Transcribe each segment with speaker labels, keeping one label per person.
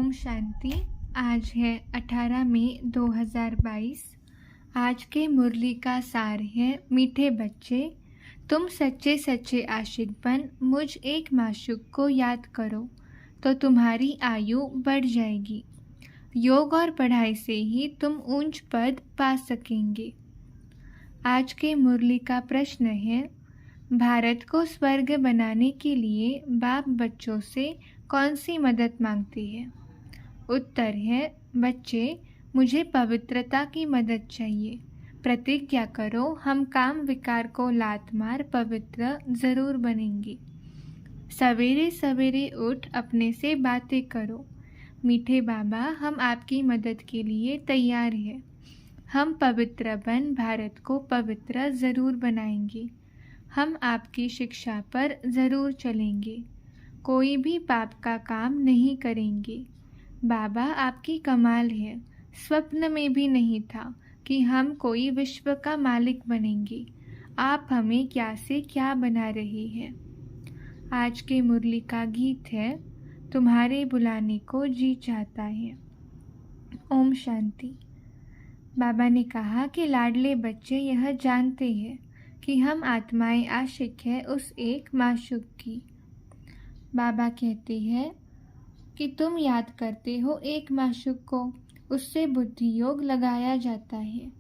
Speaker 1: ओम शांति। आज है 18 मई 2022। आज के मुरली का सार है, मीठे बच्चे तुम सच्चे सच्चे आशिक बन मुझ एक माशूक को याद करो तो तुम्हारी आयु बढ़ जाएगी। योग और पढ़ाई से ही तुम ऊंच पद पा सकेंगे। आज के मुरली का प्रश्न है, भारत को स्वर्ग बनाने के लिए बाप बच्चों से कौन सी मदद मांगती है? उत्तर है, बच्चे मुझे पवित्रता की मदद चाहिए। प्रतिज्ञा करो, हम काम विकार को लात मार पवित्र जरूर बनेंगे। सवेरे सवेरे उठ अपने से बातें करो, मीठे बाबा हम आपकी मदद के लिए तैयार हैं। हम पवित्र बन भारत को पवित्र जरूर बनाएंगे। हम आपकी शिक्षा पर जरूर चलेंगे, कोई भी पाप का काम नहीं करेंगे। बाबा आपकी कमाल है, स्वप्न में भी नहीं था कि हम कोई विश्व का मालिक बनेंगे। आप हमें क्या से क्या बना रही हैं। आज के मुरली का गीत है, तुम्हारे बुलाने को जी चाहता है। ओम शांति। बाबा ने कहा कि लाडले बच्चे यह जानते हैं कि हम आत्माएं आशिक है उस एक माशूक की। बाबा कहते हैं कि तुम याद करते हो एक माशूक को, उससे बुद्धि योग लगाया जाता है,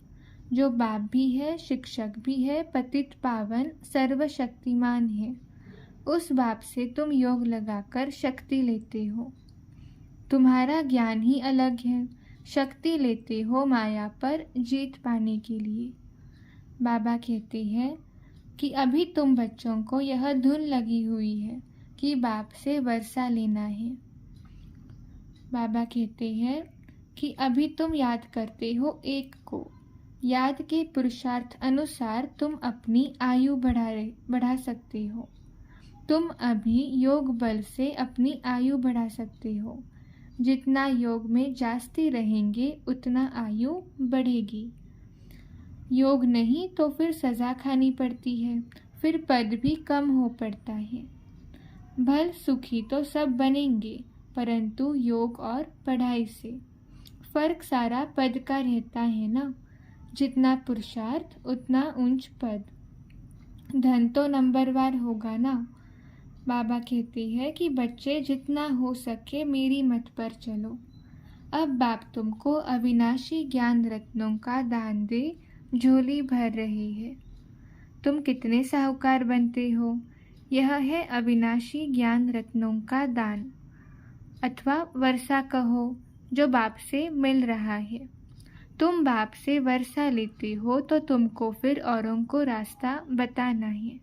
Speaker 1: जो बाप भी है, शिक्षक भी है, पतित पावन सर्वशक्तिमान है। उस बाप से तुम योग लगाकर शक्ति लेते हो। तुम्हारा ज्ञान ही अलग है, शक्ति लेते हो माया पर जीत पाने के लिए। बाबा कहते हैं कि अभी तुम बच्चों को यह धुन लगी हुई है कि बाप से वर्षा लेना है। बाबा कहते हैं कि अभी तुम याद करते हो एक को। याद के पुरुषार्थ अनुसार तुम अपनी आयु बढ़ा सकते हो। तुम अभी योग बल से अपनी आयु बढ़ा सकते हो। जितना योग में जास्ती रहेंगे उतना आयु बढ़ेगी। योग नहीं तो फिर सजा खानी पड़ती है, फिर पद भी कम हो पड़ता है। भल सुखी तो सब बनेंगे, परंतु योग और पढ़ाई से फर्क सारा पद का रहता है ना। जितना पुरुषार्थ उतना ऊंच पद, धन तो नंबरवार होगा ना। बाबा कहते हैं कि बच्चे जितना हो सके मेरी मत पर चलो। अब बाप तुमको अविनाशी ज्ञान रत्नों का दान दे झोली भर रही है। तुम कितने साहूकार बनते हो। यह है अविनाशी ज्ञान रत्नों का दान, अथवा वर्षा कहो, जो बाप से मिल रहा है। तुम बाप से वर्षा लेते हो तो तुमको फिर औरों को रास्ता बताना है।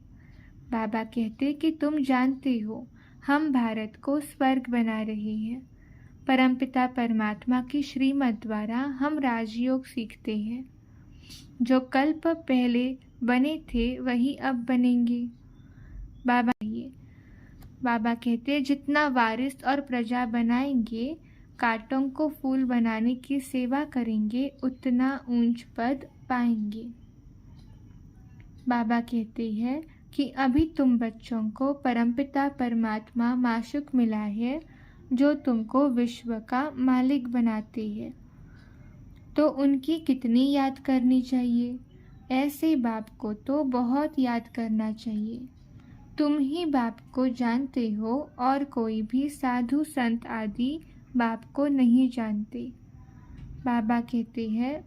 Speaker 1: बाबा कहते कि तुम जानते हो हम भारत को स्वर्ग बना रहे हैं। परमपिता परमात्मा की श्रीमत द्वारा हम राजयोग सीखते हैं। जो कल्प पहले बने थे वही अब बनेंगे। बाबा कहते जितना वारिस और प्रजा बनाएंगे, कांटों को फूल बनाने की सेवा करेंगे, उतना ऊंच पद पाएंगे। बाबा कहते हैं कि अभी तुम बच्चों को परमपिता परमात्मा माशूक मिला है, जो तुमको विश्व का मालिक बनाते हैं। तो उनकी कितनी याद करनी चाहिए। ऐसे बाप को तो बहुत याद करना चाहिए। तुम ही बाप को जानते हो और कोई भी साधु संत आदि बाप को नहीं जानते। बाबा कहते हैं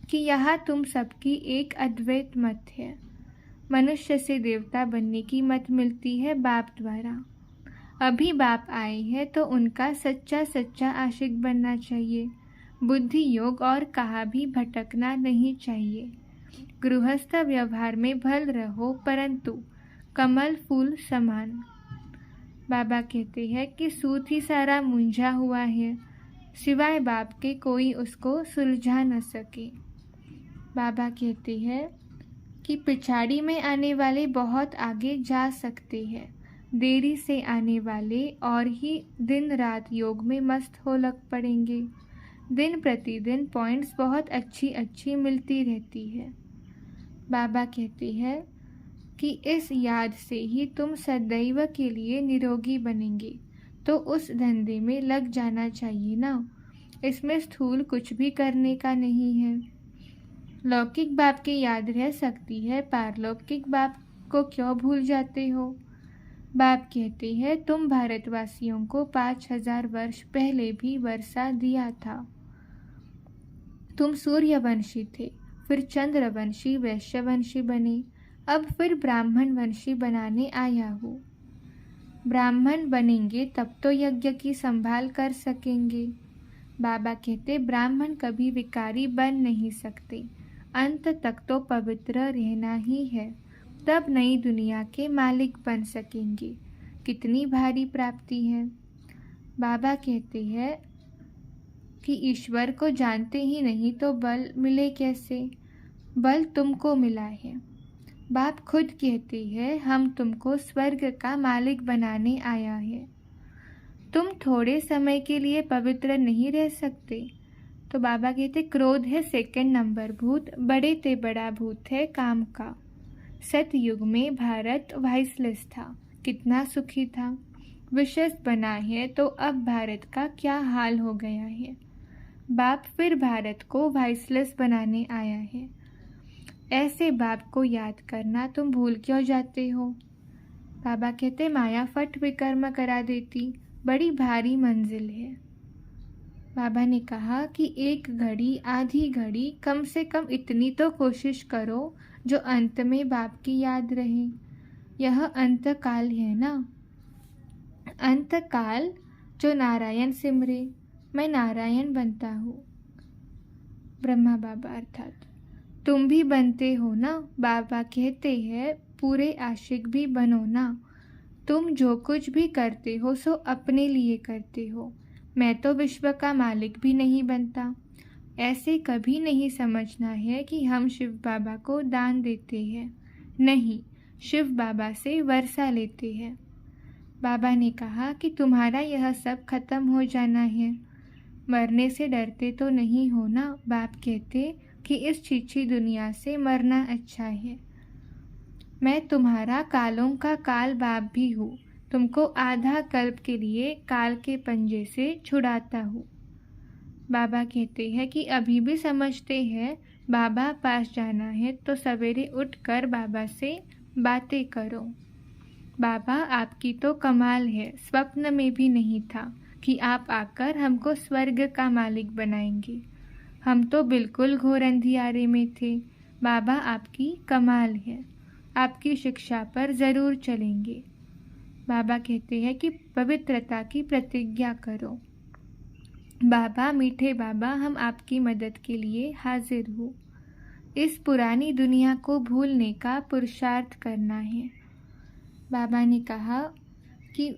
Speaker 1: कि यहाँ तुम सबकी एक अद्वैत मत है। मनुष्य से देवता बनने की मत मिलती है बाप द्वारा। अभी बाप आए हैं तो उनका सच्चा सच्चा आशिक बनना चाहिए। बुद्धि योग और कहा भी भटकना नहीं चाहिए। गृहस्थ व्यवहार में भल रहो, परंतु कमल फूल समान। बाबा कहते हैं कि सूत ही सारा मुंझा हुआ है, सिवाय बाप के कोई उसको सुलझा न सके। बाबा कहते हैं कि पिछाड़ी में आने वाले बहुत आगे जा सकते हैं, देरी से आने वाले और ही दिन रात योग में मस्त हो लग पड़ेंगे। दिन प्रतिदिन पॉइंट्स बहुत अच्छी मिलती रहती है। बाबा कहते हैं कि इस याद से ही तुम सदैव के लिए निरोगी बनेंगे। तो उस धंधे में लग जाना चाहिए ना। इसमें स्थूल कुछ भी करने का नहीं है। लौकिक बाप की याद रह सकती है, पारलौकिक बाप को क्यों भूल जाते हो? बाप कहते हैं, तुम भारतवासियों को 5000 वर्ष पहले भी वर्षा दिया था। तुम सूर्यवंशी थे, फिर चंद्रवंशी, वैश्यवंशी बने, अब फिर ब्राह्मण वंशी बनाने आया हूँ। ब्राह्मण बनेंगे तब तो यज्ञ की संभाल कर सकेंगे। बाबा कहते, ब्राह्मण कभी विकारी बन नहीं सकते, अंत तक तो पवित्र रहना ही है, तब नई दुनिया के मालिक बन सकेंगे। कितनी भारी प्राप्ति है। बाबा कहते हैं कि ईश्वर को जानते ही नहीं तो बल मिले कैसे? बल तुमको मिला है। बाप खुद कहते हैं, हम तुमको स्वर्ग का मालिक बनाने आया है। तुम थोड़े समय के लिए पवित्र नहीं रह सकते। तो बाबा कहते, क्रोध है सेकंड नंबर भूत, बड़े ते बड़ा भूत है काम का। सतयुग में भारत वाइसलेस था, कितना सुखी था। विशेष बना है तो अब भारत का क्या हाल हो गया है। बाप फिर भारत को वाइसलेस बनाने आया है। ऐसे बाप को याद करना तुम भूल क्यों जाते हो? बाबा कहते, माया फट विकर्म करा देती, बड़ी भारी मंजिल है। बाबा ने कहा कि एक घड़ी आधी घड़ी कम से कम इतनी तो कोशिश करो जो अंत में बाप की याद रहे। यह अंत काल है ना। अंत काल जो नारायण सिमरे, मैं नारायण बनता हूँ। ब्रह्मा बाबा अर्थात तुम भी बनते हो ना। बाबा कहते हैं, पूरे आशिक भी बनो ना। तुम जो कुछ भी करते हो सो अपने लिए करते हो। मैं तो विश्व का मालिक भी नहीं बनता। ऐसे कभी नहीं समझना है कि हम शिव बाबा को दान देते हैं। नहीं, शिव बाबा से वर्षा लेते हैं। बाबा ने कहा कि तुम्हारा यह सब खत्म हो जाना है। मरने से डरते तो नहीं हो ना। बाप कहते कि इस छीछी दुनिया से मरना अच्छा है। मैं तुम्हारा कालों का काल बाप भी हूँ। तुमको आधा कल्प के लिए काल के पंजे से छुड़ाता हूँ। बाबा कहते हैं कि अभी भी समझते हैं बाबा पास जाना है तो सवेरे उठकर बाबा से बातें करो। बाबा आपकी तो कमाल है, स्वप्न में भी नहीं था कि आप आकर हमको स्वर्ग का मालिक बनाएंगे। हम तो बिल्कुल घोर अंधियारे में थे। बाबा आपकी कमाल है, आपकी शिक्षा पर ज़रूर चलेंगे। बाबा कहते हैं कि पवित्रता की प्रतिज्ञा करो। बाबा मीठे बाबा, हम आपकी मदद के लिए हाजिर हूँ। इस पुरानी दुनिया को भूलने का पुरुषार्थ करना है। बाबा ने कहा कि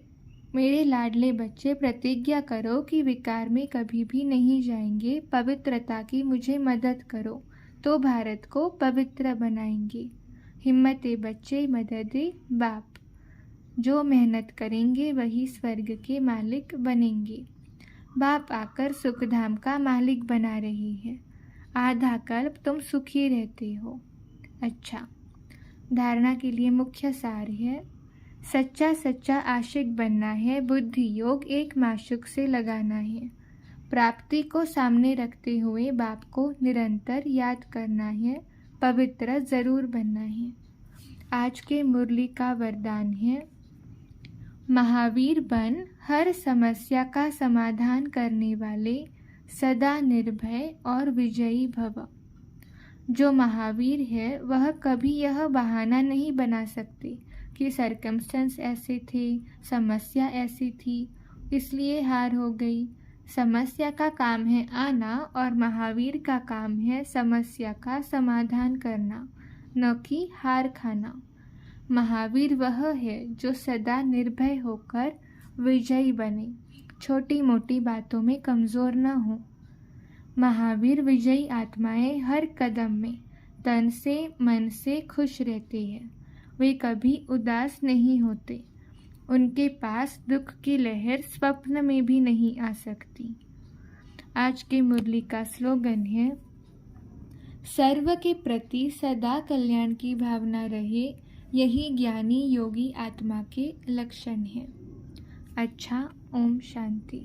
Speaker 1: मेरे लाडले बच्चे, प्रतिज्ञा करो कि विकार में कभी भी नहीं जाएंगे। पवित्रता की मुझे मदद करो तो भारत को पवित्र बनाएंगे। हिम्मते बच्चे, मददे बाप। जो मेहनत करेंगे वही स्वर्ग के मालिक बनेंगे। बाप आकर सुखधाम का मालिक बना रही है। आधा कल्प तुम सुखी रहते हो। अच्छा, धारणा के लिए मुख्य सार है, सच्चा सच्चा आशिक बनना है। बुद्धि योग एक माशुक से लगाना है। प्राप्ति को सामने रखते हुए बाप को निरंतर याद करना है। पवित्र जरूर बनना है। आज के मुरली का वरदान है, महावीर बन, हर समस्या का समाधान करने वाले, सदा निर्भय और विजयी भव। जो महावीर है वह कभी यह बहाना नहीं बना सकते कि सर्कमस्टेंस ऐसे थे, समस्या ऐसी थी, इसलिए हार हो गई। समस्या का काम है आना और महावीर का काम है समस्या का समाधान करना, न कि हार खाना। महावीर वह है जो सदा निर्भय होकर विजयी बने, छोटी मोटी बातों में कमज़ोर न हो। महावीर विजयी आत्माएं हर कदम में तन से मन से खुश रहते हैं। वे कभी उदास नहीं होते। उनके पास दुख की लहर स्वप्न में भी नहीं आ सकती। आज के मुरली का स्लोगन है, सर्व के प्रति सदा कल्याण की भावना रहे, यही ज्ञानी योगी आत्मा के लक्षण हैं। अच्छा। ओम शांति।